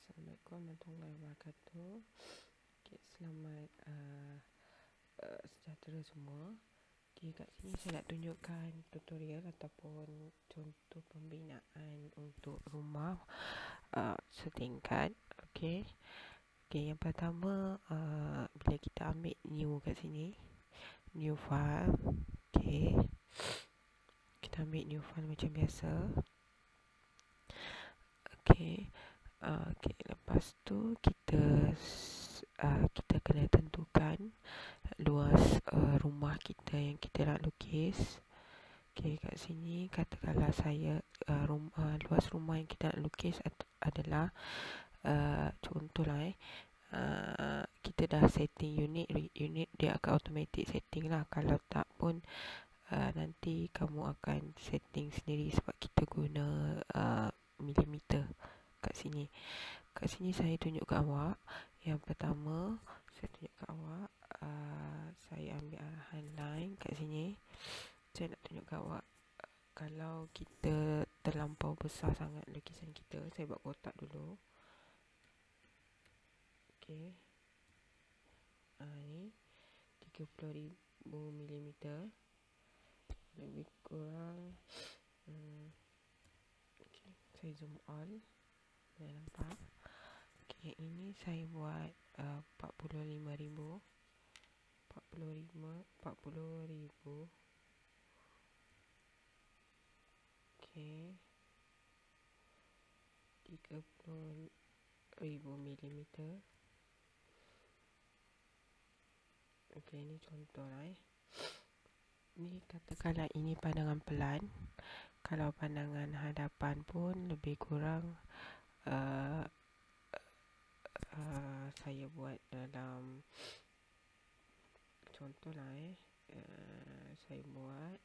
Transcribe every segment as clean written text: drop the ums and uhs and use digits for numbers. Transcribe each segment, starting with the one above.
Assalamualaikum warahmatullahi wabarakatuh. Okay, selamat sejahtera semua. Okay, kat sini saya nak tunjukkan tutorial ataupun contoh pembinaan untuk rumah setingkat. Okay, yang pertama bila kita ambil new kat sini, new file. Okay, kita ambil new file macam biasa. Okay, lepas tu kita kena tentukan luas rumah kita yang kita nak lukis. Okay, kat sini katakanlah saya luas rumah yang kita nak lukis adalah contohlah kita dah setting unit dia akan automatic setting lah. Kalau tak pun nanti kamu akan setting sendiri sebab kita guna milimeter kat sini. Kat sini saya tunjuk kat awak. Yang pertama saya tunjuk kat awak, saya ambil arahan line kat sini. Saya nak tunjuk kat awak, kalau kita terlampau besar sangat lukisan kita, saya buat kotak dulu. Okey, ni 30,000 mm, lebih kurang. Okay, saya zoom all, boleh nampak. Okay, ini saya buat 45,000. Okay, 30,000 mm. Okay, ini contoh lah. Ni katakanlah ini pandangan pelan. Kalau pandangan hadapan pun lebih kurang saya buat dalam contoh lah saya buat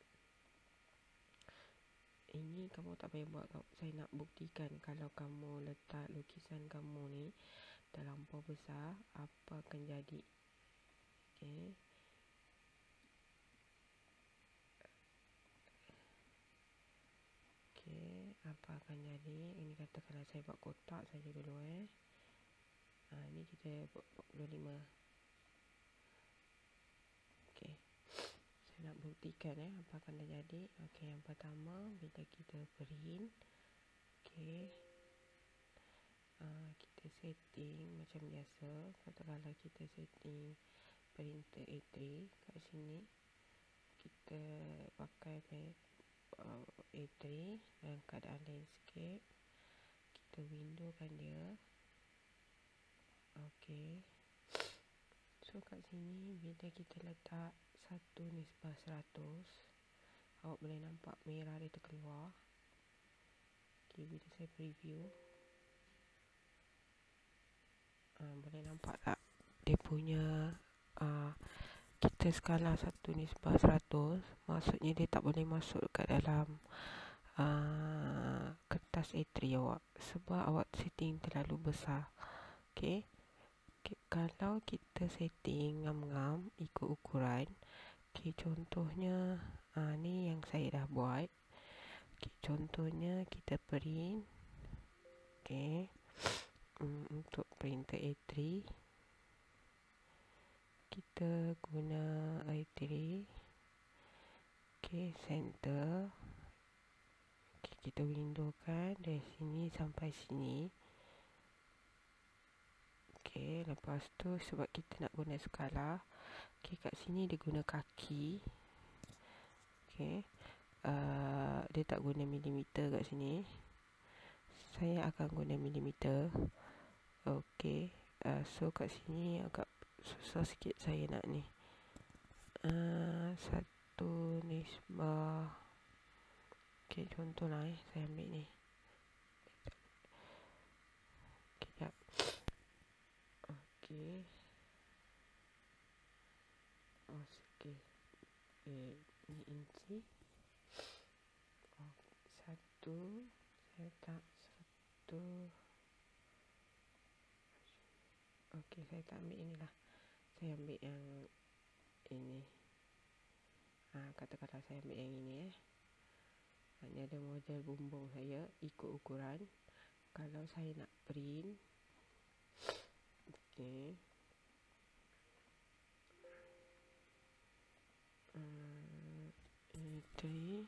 ini. Kamu tak payah buat, saya nak buktikan kalau kamu letak lukisan kamu ni terlampau besar, apa akan jadi. Okay, apa akan jadi. Ini katakanlah saya buat kotak saja dulu. Ni kita buat 45. Okay, saya nak buktikan apa akan terjadi. Okay, yang pertama bila kita print, okay, kita setting macam biasa. Katakanlah kita setting printer A3 kat sini, kita pakai A3 dalam keadaan landscape, kita windowkan dia. Okay, so kat sini bila kita letak 1:100, awak boleh nampak merah dia terkeluar. Okay, bila saya preview, boleh nampak tak dia punya kita skala 1:100, maksudnya dia tak boleh masuk kat dalam kertas A3 awak sebab awak setting terlalu besar. Okay, kalau kita setting ngam-ngam ikut ukuran, okay, contohnya ni yang saya dah buat. Okay, contohnya kita print. Okay, untuk printer A3 kita guna A3. Okay, center. Okay, kita windowkan dari sini sampai sini. Okay, lepas tu sebab kita nak guna skala, okay, kat sini dia guna kaki. Okay, dia tak guna milimeter kat sini. Saya akan guna milimeter. Okay, so kat sini agak susah sikit saya nak ni 1:. Okay, contoh lah saya ambil ni. Kejap. Okay, okay, ni inci. Satu, saya tak 1. Okay, saya tak ambil inilah, saya ambil yang ini. Katakanlah saya ambil yang ini. Ini ada model bumbung saya ikut ukuran. Kalau saya nak print, Okey. Entry.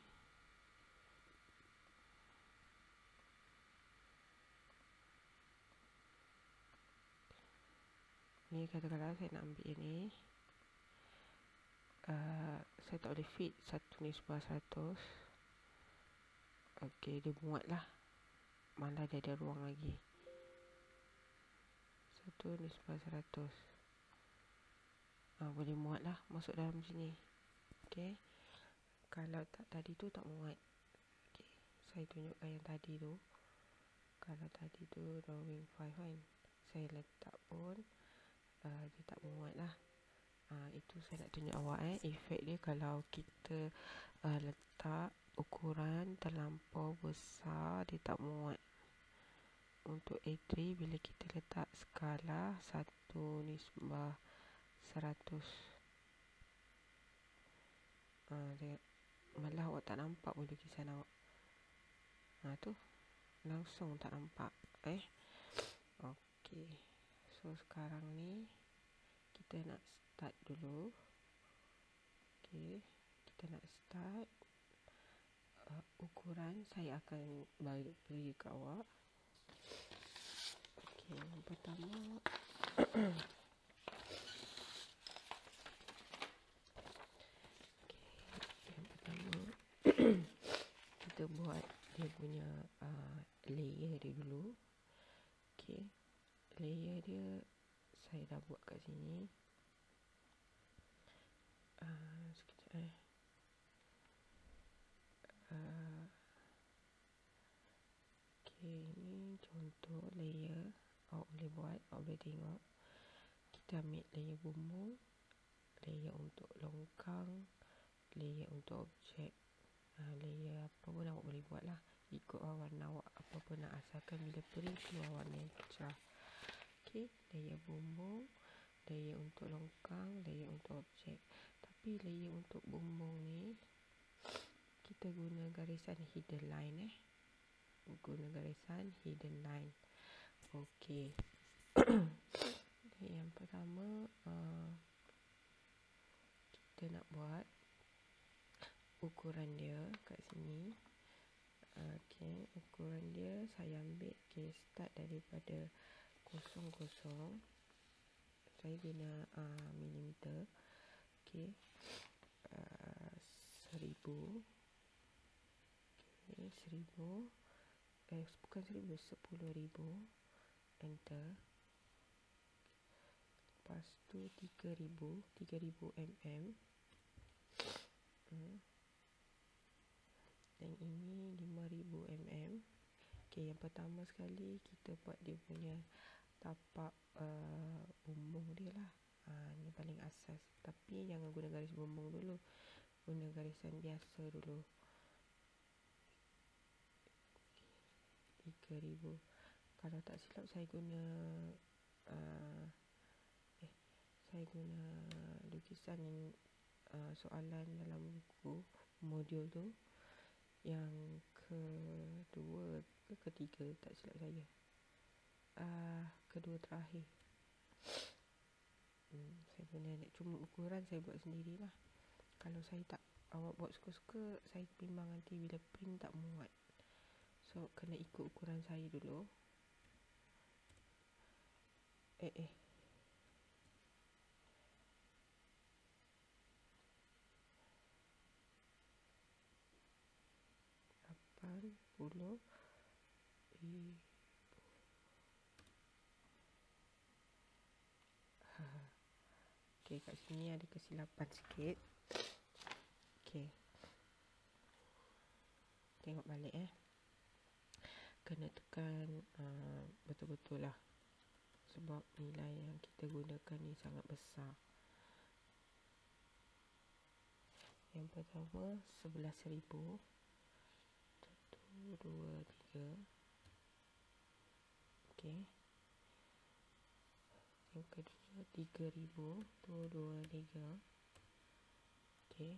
Ni katakanlah saya nak ambil ni. Saya tak boleh fit 1:100. Okey, dia muat lah. Malah dia ada ruang lagi. 1:100. Boleh muat lah masuk dalam sini. Okey. Kalau tak tadi tu tak muat. Okey, saya tunjukkan yang tadi tu. Kalau tadi tu drawing 5 kan, saya letak pun dia tak muat lah. Itu saya nak tunjuk awak efek dia kalau kita letak ukuran terlampau besar, dia tak muat. Untuk A3 bila kita letak skala 1:100, dia, malah awak tak nampak pun lukisan awak. Tu langsung tak nampak. Okey. So sekarang ni kita nak start dulu. Okey, kita nak start. Ukuran saya akan beri ke awak. Okey, yang pertama kita buat dia punya layer dia dulu. Okey, layer dia saya dah buat kat sini. Sekejap Okey, ni contoh layer. Awak boleh buat, awak boleh tengok. Kita ambil layer bumbung, layer untuk longkang, layer untuk objek. Layer apa pun awak boleh buat lah, ikut warna awak apa pun nak, asalkan bila print keluar warna yang cerah. Okey, layer bumbung, layer untuk longkang, layer untuk objek. Tapi layer untuk bumbung ni kita guna garisan hidden line guna garisan hidden line. Okey. Yang pertama kita nak buat ukuran dia kat sini. Okey, ukuran dia saya ambil, start daripada 00. Saya guna milimeter. Okey, 1000. Okey, 1000. Bukan 1000, 10,000. Enter. Lepas tu 3000 mm. Dan ini 5000 mm. Okey, yang pertama sekali kita buat dia punya tapak bumbung dia lah. Ni paling asas. Tapi jangan guna garis bumbung dulu, guna garisan biasa dulu. 3000. Kalau tak silap saya guna saya guna lukisan soalan dalam buku modul tu yang kedua ke ketiga, tak silap saya. Kedua terakhir. Saya guna cuma ukuran saya buat sendirilah. Kalau saya tak, awak buat suka-suka, saya bimbang nanti bila print tak muat. So kena ikut ukuran saya dulu. Puluh. Okey, kat sini ada kesilapan sikit. Okey, tengok balik kena tekan betul-betul lah, sebab nilai yang kita gunakan ni sangat besar. Yang pertama 11,000. 1, 2, 3. Okey. Yang kedua 3,000. 1, 2, 3. Okey.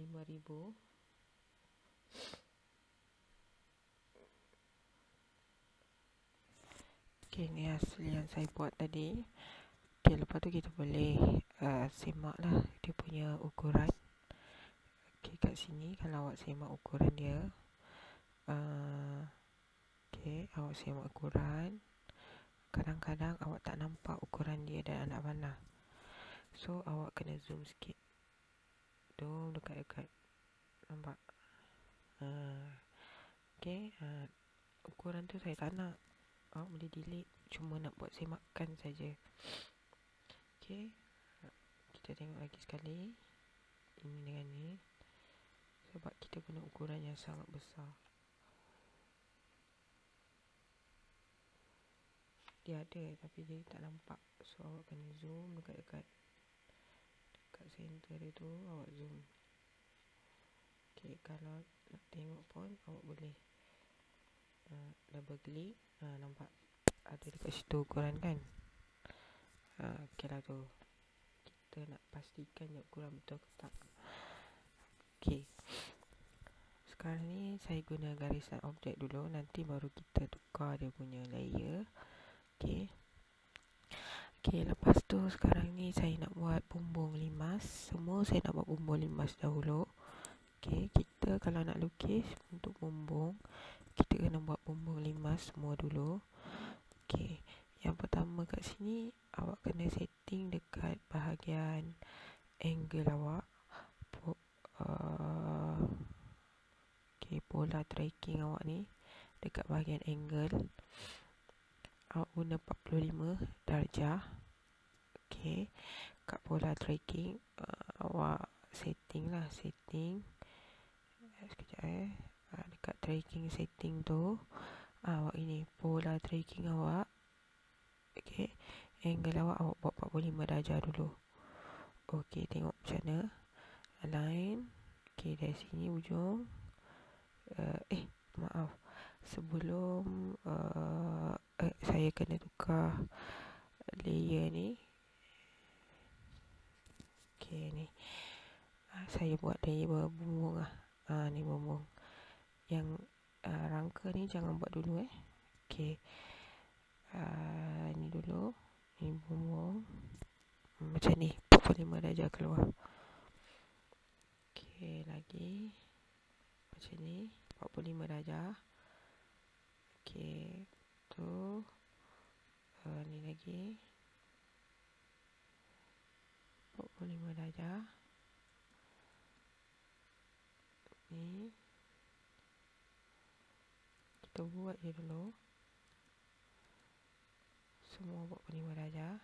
5,000. Okay, ni hasil yang saya buat tadi. Okay, lepas tu kita boleh semak lah dia punya ukuran. Okay, kat sini kalau awak semak ukuran dia, okay, awak semak ukuran. Kadang-kadang awak tak nampak ukuran dia dan anak panah, so awak kena zoom sikit. Zoom dekat-dekat, nampak? Okay, ukuran tu saya tak nak. Awak boleh delete, cuma nak buat semakan saja. Okay, kita tengok lagi sekali. Ini dengan ni, sebab kita guna ukuran yang sangat besar. Dia ada tapi dia tak nampak, so awak kena zoom dekat-dekat. Dekat center dia tu awak zoom. Okay, kalau nak tengok pun awak boleh double click. Nampak ada dekat situ ukuran kan. Okay lah tu. Kita nak pastikan je ukuran betul ke tak. Okay, sekarang ni saya guna garisan objek dulu, nanti baru kita tukar dia punya layer. Okay. Okay, lepas tu sekarang ni saya nak buat bumbung limas. Semua saya nak buat bumbung limas dahulu. Okay, kita kalau nak lukis untuk bumbung, kita kena buat bumbung limas semua dulu. Okay, yang pertama kat sini awak kena setting dekat bahagian angle awak. Okay, pola tracking awak ni dekat bahagian angle awak guna 45 darjah. Okay, kat pola tracking awak setting lah, setting sekejap dekat tracking setting tu awak ini pola tracking awak. Okay, angle awak buat 45 darjah dulu. Okay, tengok macam mana align. Okay, dari sini ujung maaf, sebelum saya kena tukar layer ni. Okay, ni saya buat layer bumbung lah. Ni bumbung yang rangka ni jangan buat dulu Okay, ni dulu, ni bumbung macam ni 45 darjah keluar. Okay, lagi macam ni 45 darjah. Okay, tu ni lagi 45 darjah. Ni kita buat je dulu semua 45 darjah.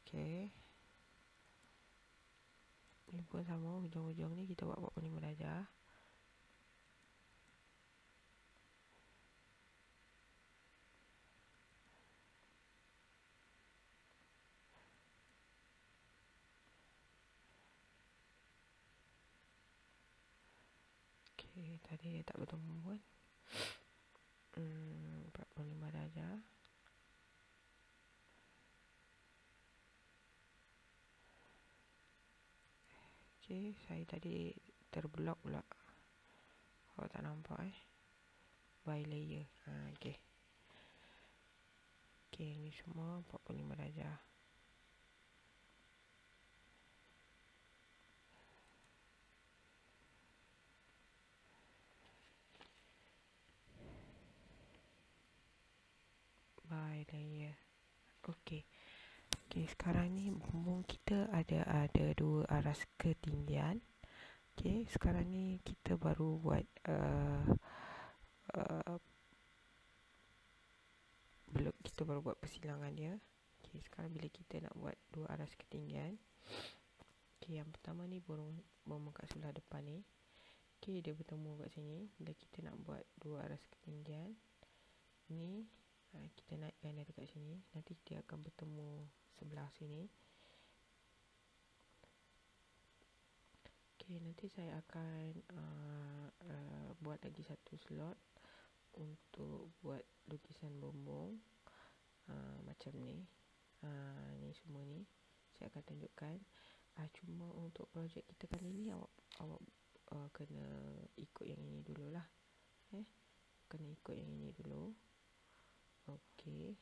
Okay, ni pun sama, hujung-hujung ni kita buat 45 darjah. Okay, tadi dia tak bertemu pun. 45 darjah. Okay, saya tadi terblok pula. Awak tak nampak by layer. Okay. Okay, ni semua 45 darjah. By layer. Okay. Okay, sekarang ni bumbung kita ada dua aras ketinggian. Okay, sekarang ni kita baru buat belum, kita baru buat persilangan dia. Okay, sekarang bila kita nak buat dua aras ketinggian. Okay, yang pertama ni bumbung kat sebelah depan ni. Okay, dia bertemu kat sini. Bila kita nak buat dua aras ketinggian ni, kita naikkan dia dekat sini. Nanti dia akan bertemu sebelah sini. Okay, nanti saya akan buat lagi satu slot untuk buat lukisan bumbung macam ni. Ni semua ni saya akan tunjukkan. Cuma untuk projek kita kali ni awak kena ikut yang ini dulu. ikut yang ini dulu. Okey.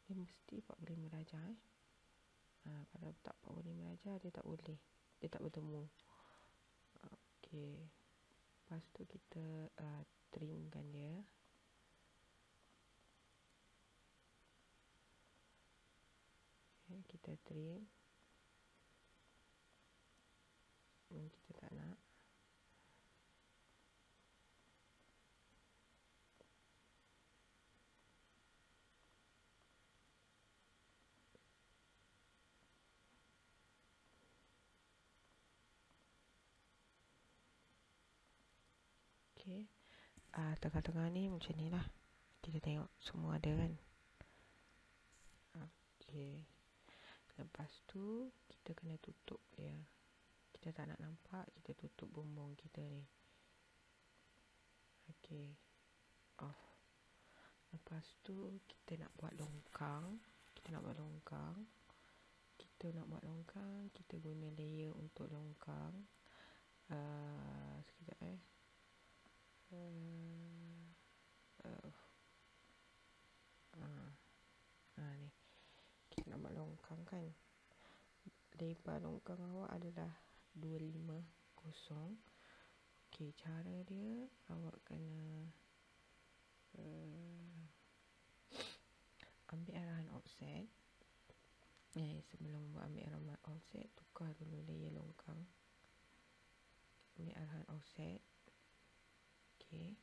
Dia mesti 45 darjah kalau tak 45 darjah dia tak boleh. Dia tak bertemu. Okey. Lepas tu kita trimkan dia. Okay, kita trim. Kita tak nak. Okey. Tengah-tengah ni macam ni lah. Kita tengok semua ada kan. Okey. Lepas tu kita kena tutup dia. Kita tak nak nampak, kita tutup bumbung kita ni. Okey. Off. Lepas tu kita nak buat longkang. Kita nak buat longkang, kita guna layer untuk longkang. Sekejap ni. Kita nak buat longkang kan. Lebar longkang awak adalah 250. Okey, cara dia awak kena ambil arahan offset. Sebelum ambil arahan offset, tukar dulu layer longkang. Ambil arahan offset. Okey.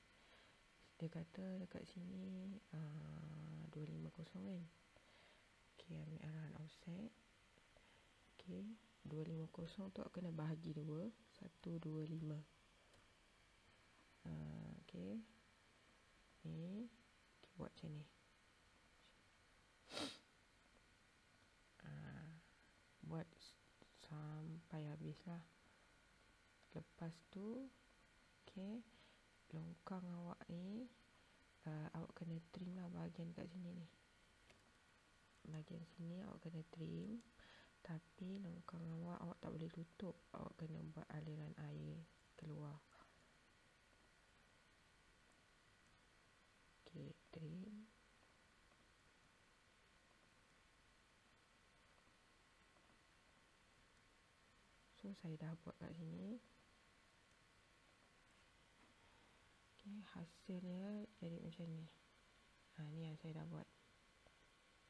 Dia kata dekat sini 250 kan. Okey, ambil arahan offset. Okey, 250 tu kena bahagi 2, 125. Okey. Ni kita buat macam ni. Buat sampai habislah. Lepas tu okey, longkang awak ni awak kena trim lah bahagian kat sini ni. Bahagian sini awak kena trim. Tapi longkang awak tak boleh tutup. Awak kena buat aliran air keluar. Okey, trim. So saya dah buat kat sini. Okey, hasilnya jadi macam ni. Ni yang saya dah buat.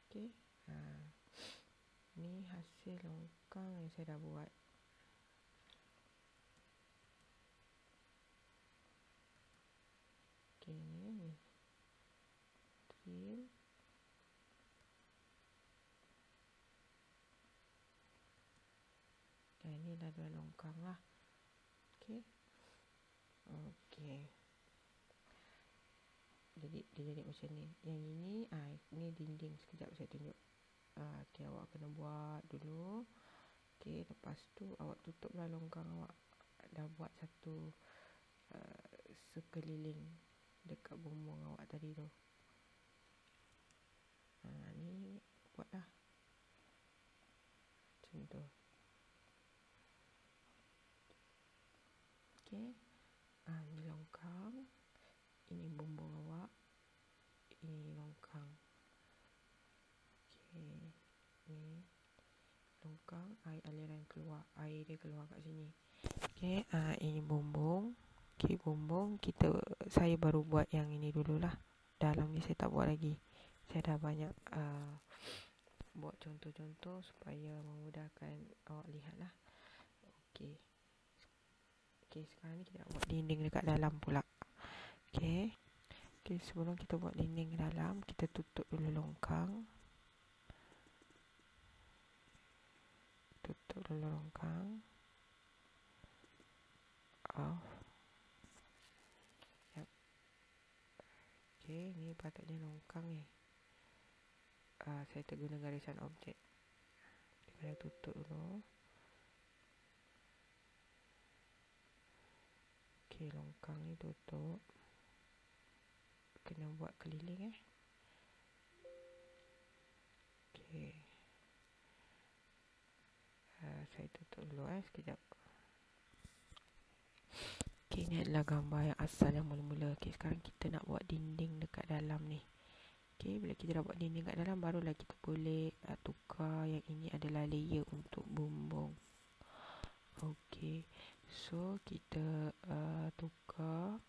Okey. Ni hasil longkang yang saya dah buat. Okey, ni. Trim. Ni dah dua longkang lah. Okey. Okey. Jadi dia jadi macam ni. Yang ini ni dinding. Sekejap saya tunjuk. Okey, awak kena buat dulu. Okey, lepas tu awak tutuplah longkang awak. Dah buat satu sekeliling dekat bumbung awak tadi tu. Ni buatlah macam tu. Okey. Ni longkang. Ini bumbung awak. Ini longkang. Okey. Ni longkang, air aliran keluar. Air dia keluar kat sini. Okey, ini bumbung. Okey, bumbung saya baru buat yang ini dululah. Dalam ni saya tak buat lagi. Saya dah banyak buat contoh-contoh supaya memudahkan awak lihat lah. Okey. Okey, sekarang ni kita nak buat dinding dekat dalam pula. Okey. Okey, sebelum kita buat dinding ke dalam, kita tutup dulu longkang. Tutup dulu longkang. Off. Yep. Okey, ni patutnya longkang ni. Saya terguna garisan objek. Kita kena tutup dulu. Okey, longkang ni tutup. Kena buat keliling Okey. Saya tutup dulu sekejap. Okay, ni adalah gambar yang asal yang mula-mula. Okay, sekarang kita nak buat dinding dekat dalam ni. Okay, bila kita dah buat dinding kat dalam, barulah kita boleh tukar yang ini adalah layer untuk bumbung. Okay, so kita tukar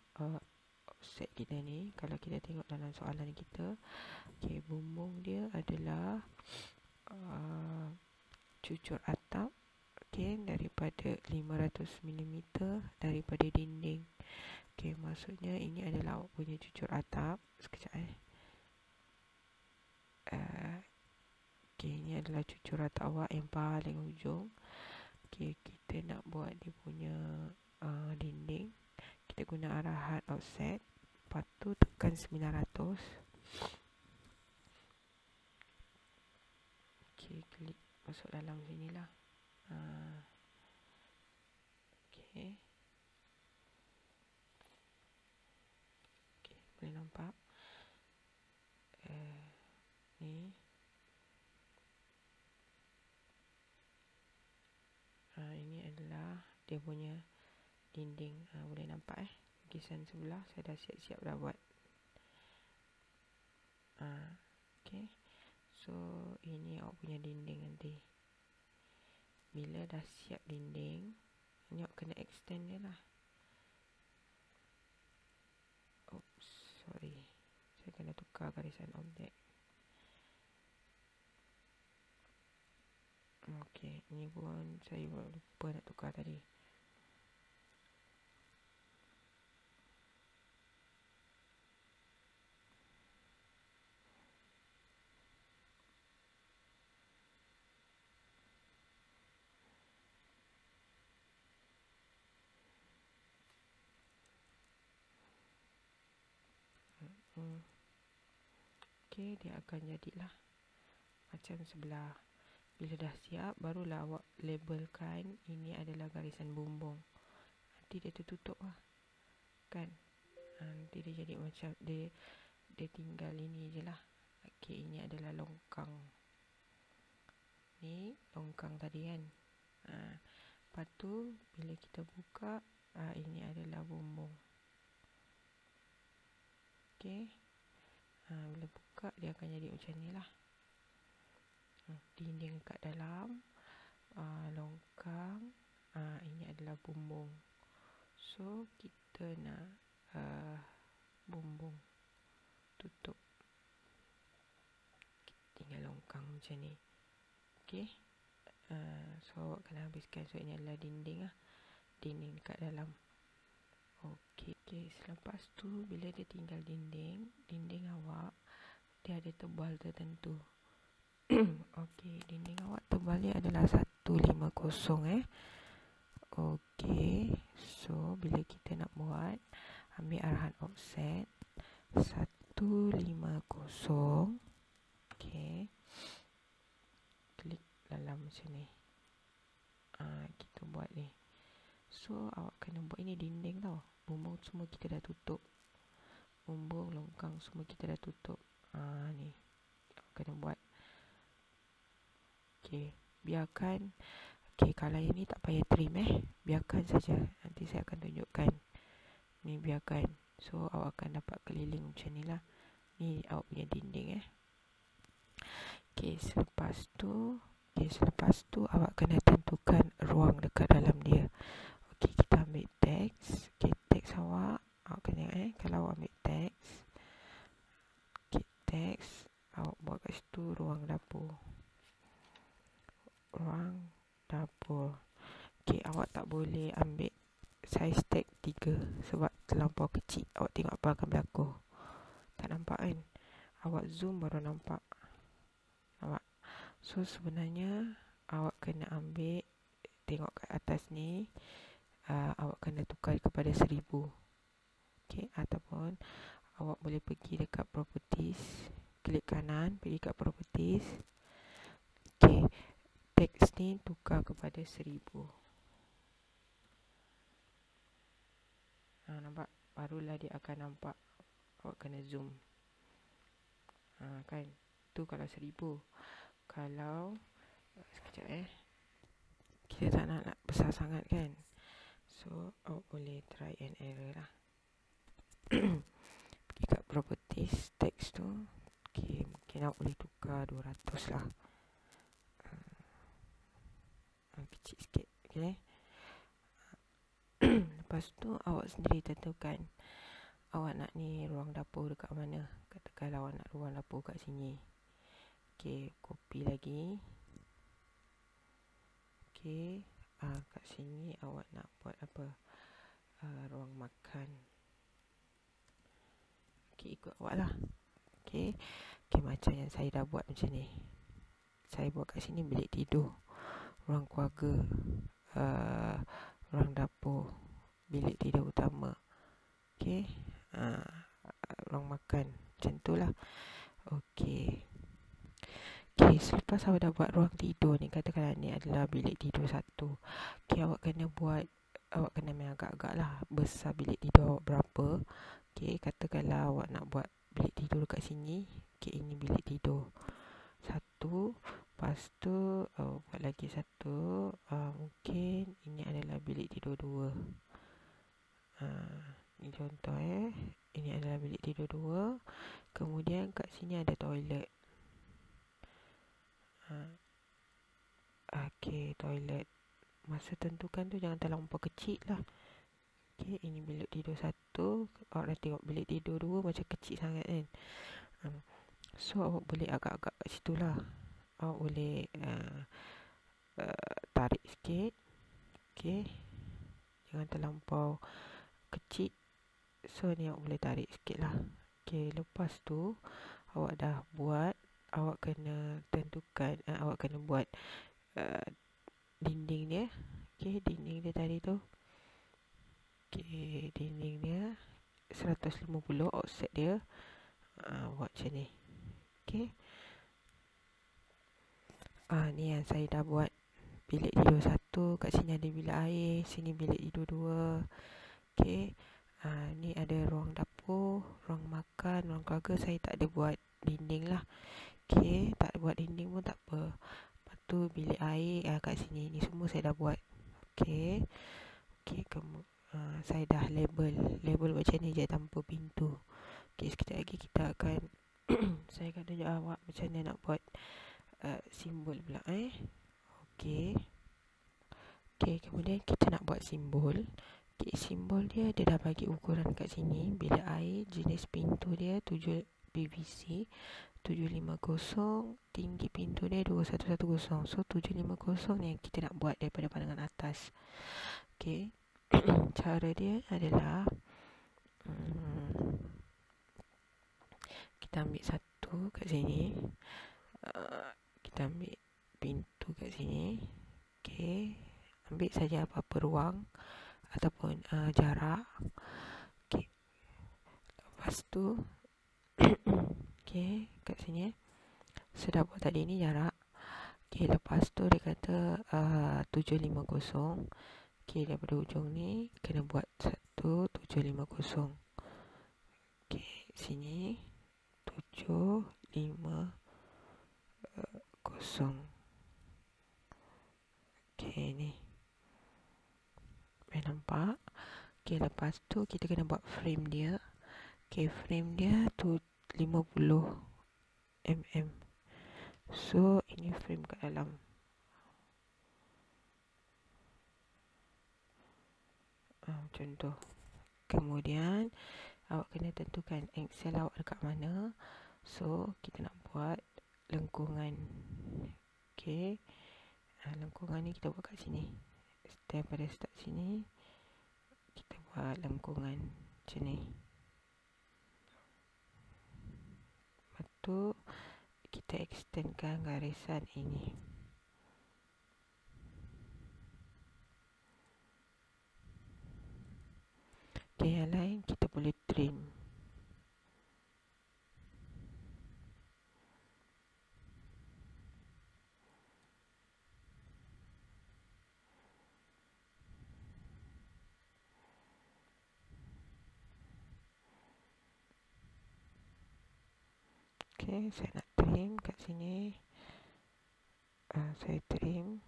offset kita ni. Kalau kita tengok dalam soalan kita, okay, bumbung dia adalah cucur atap, okay, daripada 500 mm daripada dinding. Okay, maksudnya ini adalah awak punya cucur atap. Sekejap okay, ini adalah cucur atap awak yang paling hujung. Okay, kita nak buat dia punya dinding. Kita guna arahan offset. Lepas tu tekan 900. Okay, klik masuk dalam sini lah. Okay. Okay, boleh nampak. Ni. Ini adalah dia punya dinding. Boleh nampak lukisan sebelah saya dah siap-siap dah buat. Okay, so ini awak punya dinding nanti. Bila dah siap dinding, ni awak kena extend dia lah. Oops, sorry, saya kena tukar garisan objek. Okay, ni pun saya lupa nak tukar tadi. Okay, dia akan jadilah macam sebelah. Bila dah siap, barulah awak labelkan ini adalah garisan bumbung. Nanti dia tertutup lah, kan? Nanti dia jadi macam dia tinggal ini je lah. Okay, ini adalah longkang. Ni longkang tadi kan. Lepas tu bila kita buka, ini adalah bumbung. Okay, bila buka dia akan jadi macam ni lah. Dinding kat dalam, longkang, ini adalah bumbung. So kita nak bumbung tutup, tinggal longkang macam ni. Okay, so awak kena habiskan. So ini adalah dinding lah, dinding kat dalam. Okay, selepas tu bila dia tinggal dinding awak dia ada tebal tertentu. Okay, dinding awak tebal ni adalah 150 Okay, so bila kita nak buat, ambil arahan offset 150. Okay, klik dalam macam ni. Kita buat ni. So awak kena buat ini dinding tau. Bumbung semua kita dah tutup. Bumbung, longkang semua kita dah tutup. Ni awak kena buat. Okay, biarkan. Okay, kalau yang ni tak payah trim biarkan saja. Nanti saya akan tunjukkan. Ni biarkan. So awak akan dapat keliling macam ni lah. Ni awak punya dinding Okay, selepas tu awak kena tentukan ruang dekat dalam dia. Okay, kita ambil teks. Okay, teks awak kena tengok kalau awak ambil teks. Okay, teks awak buat kat situ ruang dapur. Okay, awak tak boleh ambil saiz tag 3 sebab terlampau kecil. Awak tengok apa akan berlaku. Tak nampak kan? Awak zoom baru nampak. Nampak? So sebenarnya awak kena ambil, tengok kat atas ni, awak kena tukar kepada 1000. Okay, ataupun awak boleh pergi dekat properties, klik kanan, pergi kat properties. Okay, teks ni tukar kepada 1000. Nampak? Barulah dia akan nampak. Awak kena zoom. Kan? Tu kalau 1000. Kalau sekejap kita tak nak besar sangat kan. So awak boleh try and error lah. Pergi kat properties, text tu. Okay, mungkin awak boleh tukar 200 lah. Kecil sikit. Okay. Lepas tu awak sendiri tentukan awak nak ni ruang dapur dekat mana. Katakanlah awak nak ruang dapur kat sini. Okay, copy lagi. Okay, kat sini awak nak buat apa? Ruang makan. Okay, ikut awak lah. Okay, macam yang saya dah buat macam ni. Saya buat kat sini bilik tidur, ruang keluarga, ruang dapur, bilik tidur utama. Okay, ruang makan. Macam tu lah. Okay. Okay, selepas awak dah buat ruang tidur ni, katakanlah ni adalah bilik tidur 1. Okay, awak kena main agak-agak lah besar bilik tidur awak berapa. Okay, katakanlah awak nak buat bilik tidur dekat sini. Okay, ini bilik tidur 1. Lepas tu buat lagi 1. Mungkin ini adalah bilik tidur 2. Ini contoh ini adalah bilik tidur 2. Kemudian kat sini ada toilet. Okay, toilet. Masa tentukan tu jangan terlampau kecil lah. Okay, ini bilik tidur 1. Awak dah tengok bilik tidur 2 macam kecil sangat kan. So awak boleh agak-agak kat situ lah. Awak boleh tarik sikit. Okay, jangan terlampau kecil. So ni awak boleh tarik sikit lah. Okay, lepas tu awak dah buat, awak kena tentukan, awak kena buat dinding dia. Okay, dinding dia tadi tu. Okay, dinding dia 150 offset dia. Buat macam ni. Okay, ni yang saya dah buat. Bilik tidur 1, kat sini ada bilik air, sini bilik tidur 2. Okay, ni ada ruang dapur, ruang makan, ruang keluarga. Saya tak ada buat dinding lah. Okay, tak ada buat dinding pun tak apa. Lepas tu bilik air kat sini. Ni semua saya dah buat. Okay, saya dah label macam ni je tanpa pintu. Okay, sekejap lagi kita akan saya akan tunjuk awak macam mana nak buat simbol pula. Okay, kemudian kita nak buat simbol. Okay, simbol dia dah bagi ukuran kat sini. Bilik air, jenis pintu dia 7 PVC 750, tinggi pintu dia 2110. So 750 ni yang kita nak buat daripada pandangan atas. Okay, cara dia adalah kita ambil 1 kat sini. Kita ambil pintu kat sini. Okay, ambil saja apa-apa ruang ataupun jarak. Okay, lepas tu okay, kat sini sudah buat tadi ni jarak. Okay, lepas tu dia kata 750. Okay, daripada ujung ni kena buat 750. Okay, sini 750. Okay, ni nampak. Okay, lepas tu kita kena buat frame dia. Okay, frame dia tu 50 mm. So ini frame kat dalam. Macam tu. Kemudian awak kena tentukan angsel awak dekat mana. So kita nak buat lengkungan. Okay, lengkungan ni kita buat kat sini. Daripada start sini kita buat lengkungan macam ni. Lepas tu kita extendkan garisan ini. Okay, yang lain kita boleh trim. Okay, saya nak trim kat sini. Saya trim.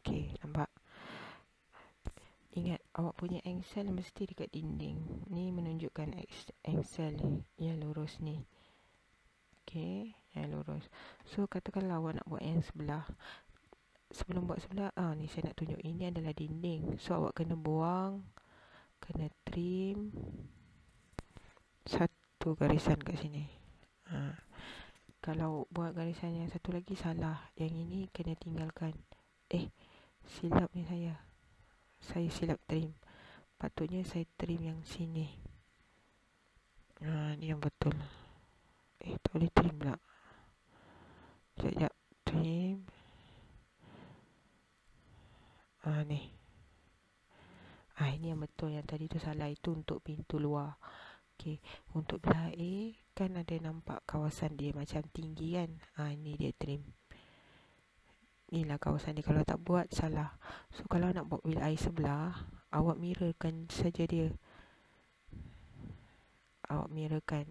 Okay, nampak. Ingat, awak punya engsel mesti dekat dinding. Ni menunjukkan engsel yang lurus ni. Okey, yang lurus. So, katakanlah awak nak buat yang sebelah. Sebelum buat sebelah, ni saya nak tunjuk. Ini adalah dinding. So, awak kena buang, kena trim satu garisan kat sini. Kalau buat garisan yang satu lagi salah. Yang ini kena tinggalkan. Silap ni saya. Saya silap trim. Patutnya saya trim yang sini. Ni yang betul. Tak boleh trim pula. Sekejap. Trim. Ni. Ini yang betul. Yang tadi tu salah. Itu untuk pintu luar. Okey. Untuk belah A, kan ada nampak kawasan dia macam tinggi kan. Ini dia trim. Inilah kawasan dia. Kalau tak buat, salah. So, kalau nak buat bilik air sebelah, awak mirrorkan saja dia. Awak mirrorkan.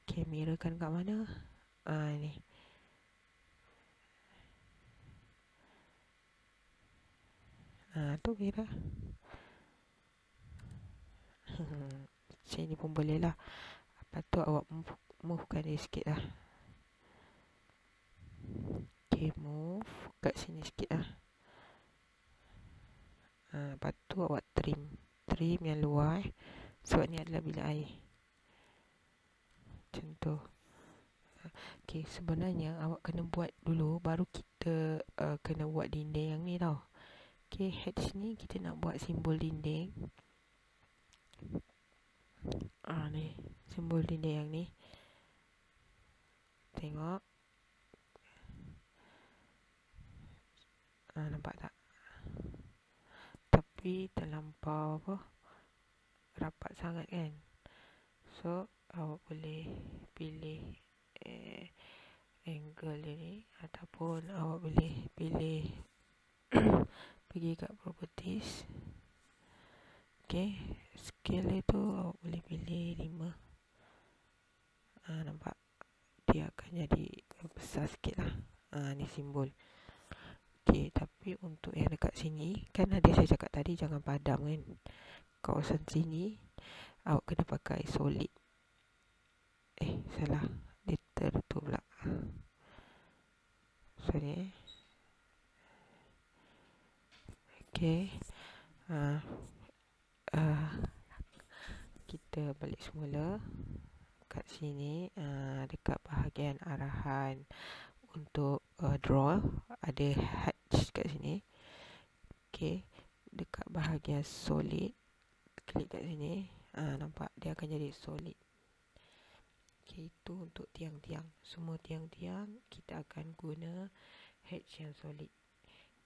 Okey, mirrorkan kat mana? Ni. Tu mirror. Sini pun boleh lah. Lepas tu awak movekan dia sikit lah. Okay, move kat sini sikit lah. Lepas tu awak trim. Trim yang luar sebab ni adalah bilik air. Macam tu. Okay, sebenarnya awak kena buat dulu, baru kita kena buat dinding yang ni tau. Okay, hatch ni kita nak buat simbol dinding. Ni simbol dinding yang ni. Tengok. Nampak tak? Tapi terlampau rapat sangat kan. So awak boleh pilih angle dia ni, ataupun awak boleh pilih pergi kat properties. Okay, scale itu awak boleh pilih 5. Nampak? Dia akan jadi besar sikit lah. Ni simbol. Okay, tapi untuk yang dekat sini, kan ada saya cakap tadi jangan padam kan. Kawasan sini awak kena pakai solid. Salah. Dia tu pula. Sorry. Okay. Kita balik semula kat sini. Dekat bahagian arahan untuk draw, ada hatch kat sini. Okay, dekat bahagian solid, klik kat sini. Nampak dia akan jadi solid. Okay, itu untuk tiang-tiang. Semua tiang-tiang kita akan guna hatch yang solid.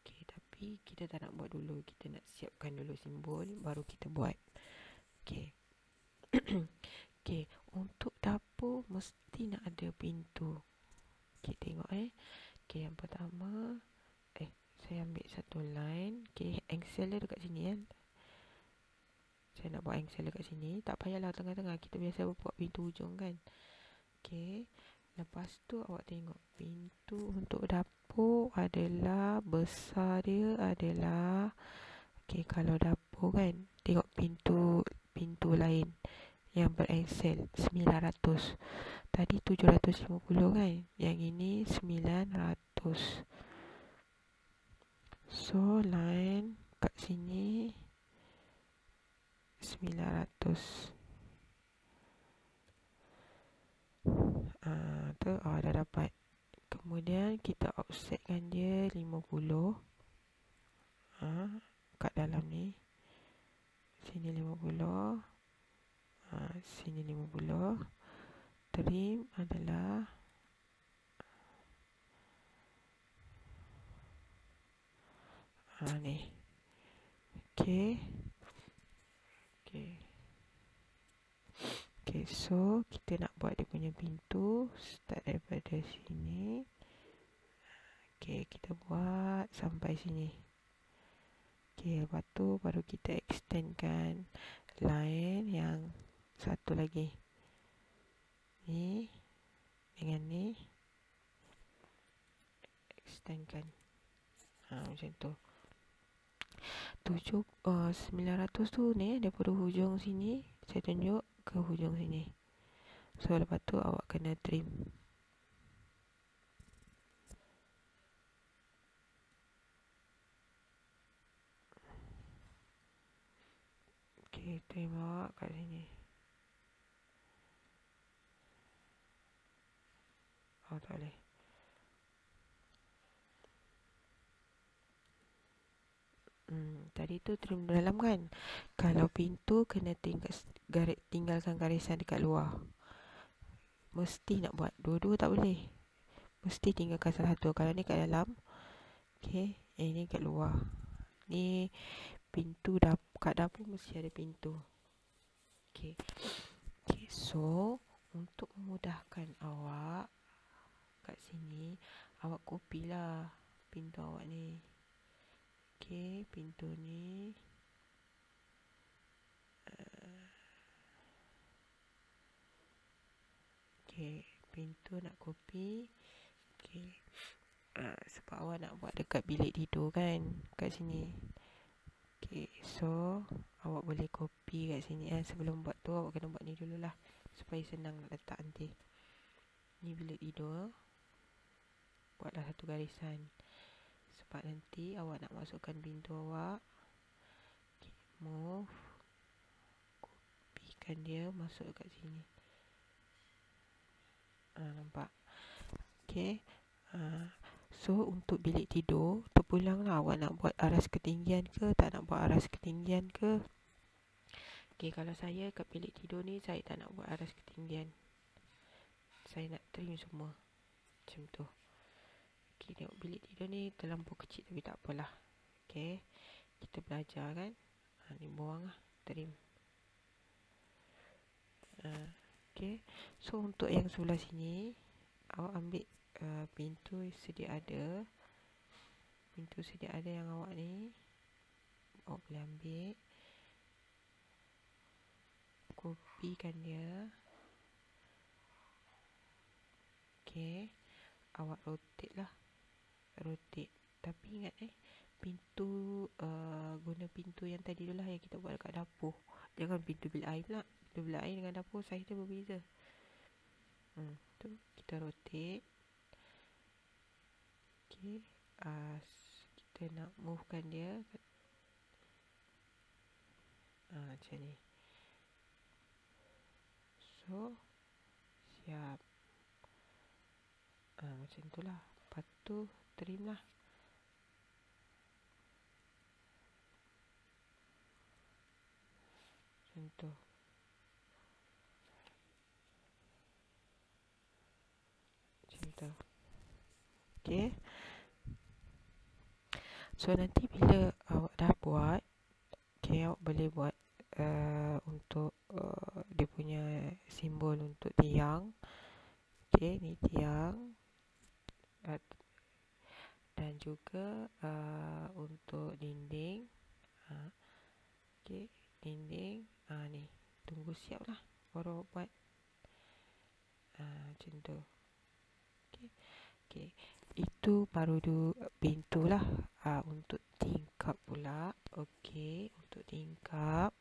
Okay, tapi kita tak nak buat dulu. Kita nak siapkan dulu simbol, baru kita buat. Okay. Okay, untuk dapur mesti nak ada pintu. Okay, tengok Okay, yang pertama saya ambil satu line. Okay, engsel dia dekat sini kan. Saya nak buat engsel dekat sini. Tak payahlah tengah-tengah. Kita biasa buat pintu hujung kan. Okay, lepas tu awak tengok pintu untuk dapur adalah besar dia adalah, okay, kalau dapur kan, tengok pintu lain yang berengsel 900. Tadi 750 kan. Yang ini 900. So, line kat sini 900. Dah dapat. Kemudian kita offsetkan dia 50. Kat dalam ni. Sini 50. Sini 50. Trim adalah ni. Okay. Okay, so kita nak buat dia punya pintu. Start daripada sini. Okay, kita buat sampai sini. Okay, lepas tu baru kita extendkan line yang satu lagi. Ni dengan ni. Extendkan. Macam tu. 900 tu ni daripada hujung sini saya tunjuk ke hujung sini. So lepas tu awak kena trim. Okay, trim awak kat sini. Oh, tak boleh. Tadi tu trim dalam kan. Kalau pintu kena tinggalkan garisan dekat luar. Mesti nak buat dua-dua, tak boleh. Mesti tinggalkan salah satu. Kalau ni kat dalam, okay, ini kat luar. Ni pintu kat dapur mesti ada pintu. Okay. Okay, so untuk memudahkan awak kat sini, awak copy lah pintu awak ni. Okay, pintu ni okay, pintu nak copy. Okay, sebab awak nak buat dekat bilik tidur kan, kat sini. Okay, so awak boleh copy kat sini. Sebelum buat tu awak kena buat ni dululah, supaya senang nak letak nanti. Ni bilik tidur. Buatlah satu garisan, sebab nanti awak nak masukkan pintu awak. Okay, move, copykan dia masuk kat sini. Nampak? Okay. So untuk bilik tidur, terpulanglah awak nak buat aras ketinggian ke, tak nak buat aras ketinggian ke. Okay, kalau saya kat bilik tidur ni, saya tak nak buat aras ketinggian. Saya nak trim semua macam tu. Okay, tengok bilik tidur ni terlampau kecil, tapi tak apalah. Okay, kita belajar kan. Ni buang lah, trim. Okay, so untuk yang sebelah sini, awak ambil pintu sedia ada. Pintu sedia ada yang awak ni, awak boleh ambil, kopikan dia. Okay, awak rotate lah, rotate. Tapi ingat pintu guna pintu yang tadi dulu lah, yang kita buat dekat dapur. Jangan pintu bilik air pula. Pintu bilik air dengan dapur saiz dia berbeza. Tu kita rotate. Okay, kita nak movekan dia macam ni. So siap. Macam tu lah. Lepas tu trim lah. Macam tu. Macam tu. Okay. So nanti bila awak dah buat, okay, awak boleh buat untuk dia punya simbol untuk tiang. Okay, ni tiang. Dan juga untuk dinding. Okay, dinding. Ni, tunggu siap lah baru buat. Macam tu. Okay. Okay, itu baru pintu lah. Untuk tingkap pula. Okay, untuk tingkap.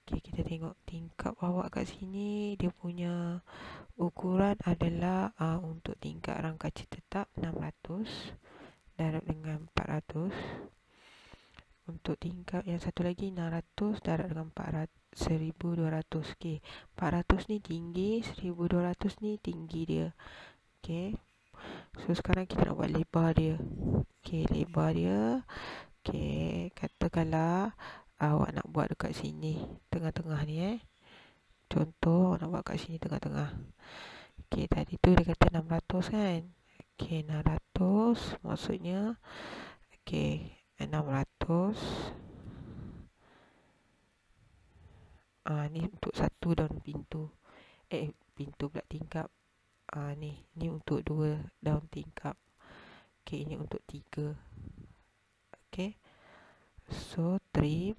Okay, kita tengok tingkap awak kat sini. Dia punya ukuran adalah untuk tingkap rang kaca tetap 600 darab dengan 400. Untuk tingkap yang satu lagi 600 darab dengan 400, 1200. Okay, 400 ni tinggi, 1200 ni tinggi dia. Okay, so sekarang kita nak buat lebar dia. Okay, lebar dia. Okay, katakanlah awak nak buat dekat sini, tengah-tengah ni contoh nak buat kat sini tengah-tengah. Okay, tadi tu dia kata 600 kan. Okay, 600 maksudnya, okay, 600. Ni untuk satu daun pintu. Pintu pula, tingkap. Ni untuk 2 daun tingkap. Okay, ini untuk 3. Okay, so trim.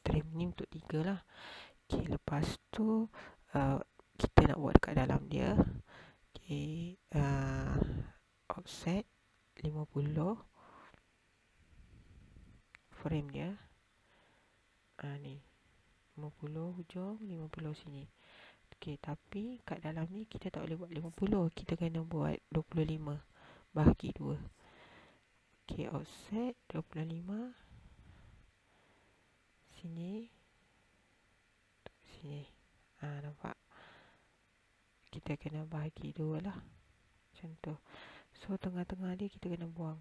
Trim ni untuk 3 lah. Okay, lepas tu kita nak buat dekat dalam dia. Okay, offset 50 frame dia. Ni 50 hujung, 50 sini. Okey, tapi kat dalam ni kita tak boleh buat 50, kita kena buat 25 bahagi 2. Okey, offset 25 sini, sini. Nampak? Kita kena bahagi 2 lah. Macam tu. So, tengah-tengah dia kita kena buang.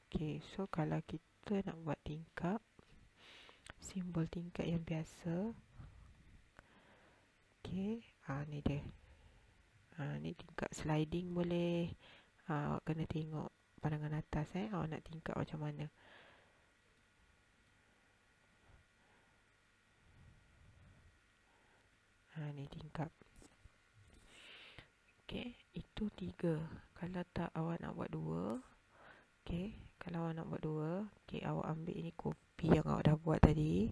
Okey, so kalau kita nak buat tingkap, simbol tingkap yang biasa. Okey, ni dia. Ni tingkap sliding boleh. Awak kena tengok pandangan atas awak nak tingkap macam mana. Ni tingkap. Okey, itu 3. Kalau tak awak nak buat 2. Okey, kalau awak nak buat 2, okey, awak ambil ini kopi yang awak dah buat tadi.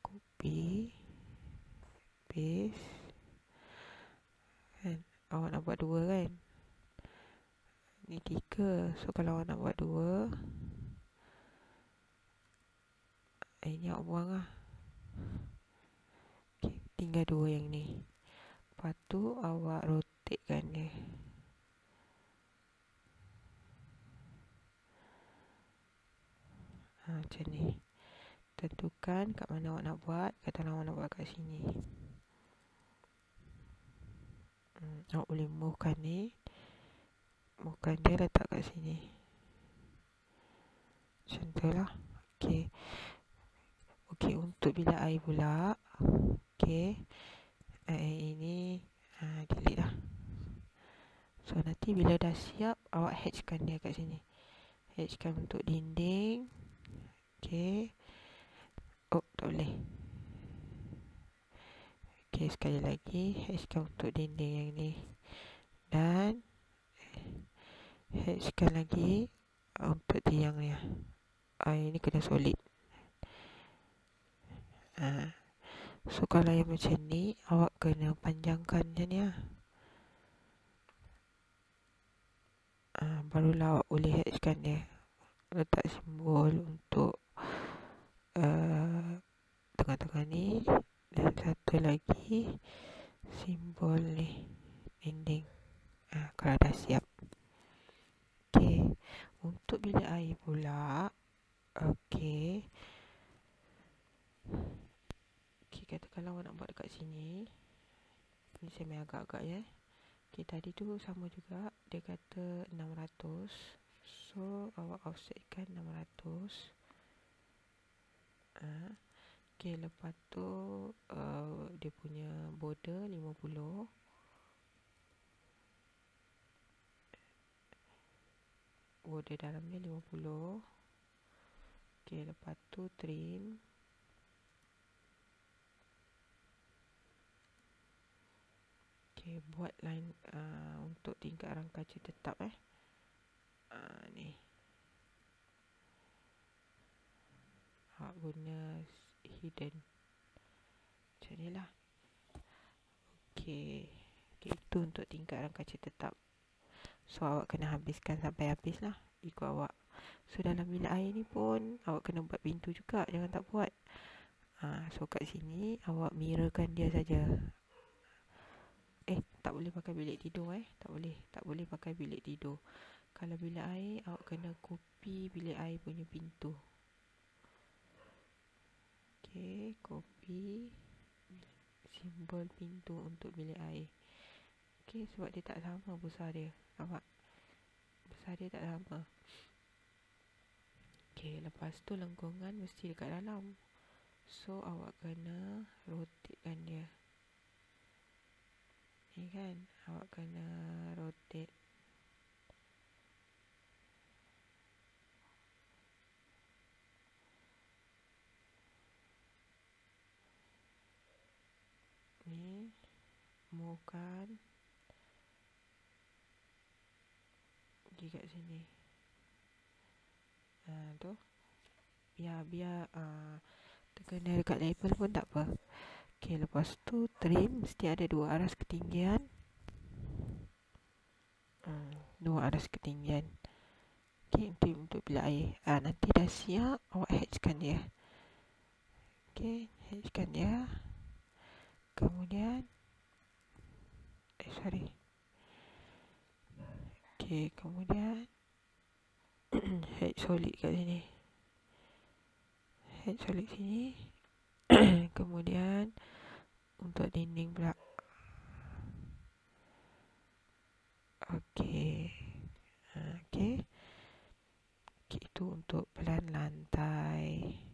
Kopi, paste. Kan? Awak nak buat 2 kan? Ni 3. So kalau awak nak buat 2, ini awak buang lah. Okay, tinggal 2 yang ni. Lepas tu awak rotatekan dia. Macam ni. Tentukan kat mana awak nak buat. Katalah awak nak buat kat sini. Awak boleh movekan ni. Movekan dia letak kat sini. Macam tu lah. Okay. Okay, untuk bilik air pula. Okay. Air ini delete lah. So nanti bila dah siap, awak hatchkan dia kat sini. Hatchkan untuk dinding. Okay. Oh, tak boleh. Okay, sekali lagi hatchkan untuk dinding yang ni. Dan hatchkan lagi untuk tiang ni. Ini kena solid. So kalau yang macam ni, awak kena panjangkan macam ni lah. Barulah awak boleh hatchkan dia. Letak simbol untuk tengah-tengah ni. Dan satu lagi simbol ni, dinding. Kalau dah siap. Okay. Untuk bilik air pula. Okay. Okay, katakanlah awak nak buat dekat sini. Ni saya main agak-agak ya. Okay, tadi tu sama juga. Dia kata 600. So, awak offsetkan 600. Okay, lepas tu dia punya border 50. Border dalamnya 50. Okay, lepas tu trim. Okay, buat line untuk tingkat rang kaca tetap ni. Awak guna hidden. Macam ni lah. Okay. Okay, itu untuk tingkat rang kaca tetap. So, awak kena habiskan sampai habis lah. Ikut awak. So, dalam bilik air ni pun, awak kena buat pintu juga. Jangan tak buat. So, kat sini, awak mirrorkan dia saja. Tak boleh pakai bilik tidur Tak boleh. Tak boleh pakai bilik tidur. Kalau bilik air, awak kena copy bilik air punya pintu. Okay, copy simbol pintu untuk bilik air. Okay, sebab dia tak sama besar dia. Nampak? Besar dia tak sama. Okay, lepas tu lengkungan mesti dekat dalam. So, awak kena rotatekan dia. Ni kan, awak kena rotate. Ni, move kan. Pergi kat sini. Tu. Biar terkena dekat label pun tak apa. Okay, lepas tu trim mesti ada 2 aras ketinggian. 2 aras ketinggian. Okey, untuk bilik air. Nanti dah siap, awak hatchkan dia. Okey, hatchkan dia. Kemudian sorry. Okey, kemudian hatch solid kat sini. Hatch solid sini. Kemudian untuk dinding pula. Okey. Okey. Itu untuk pelan lantai.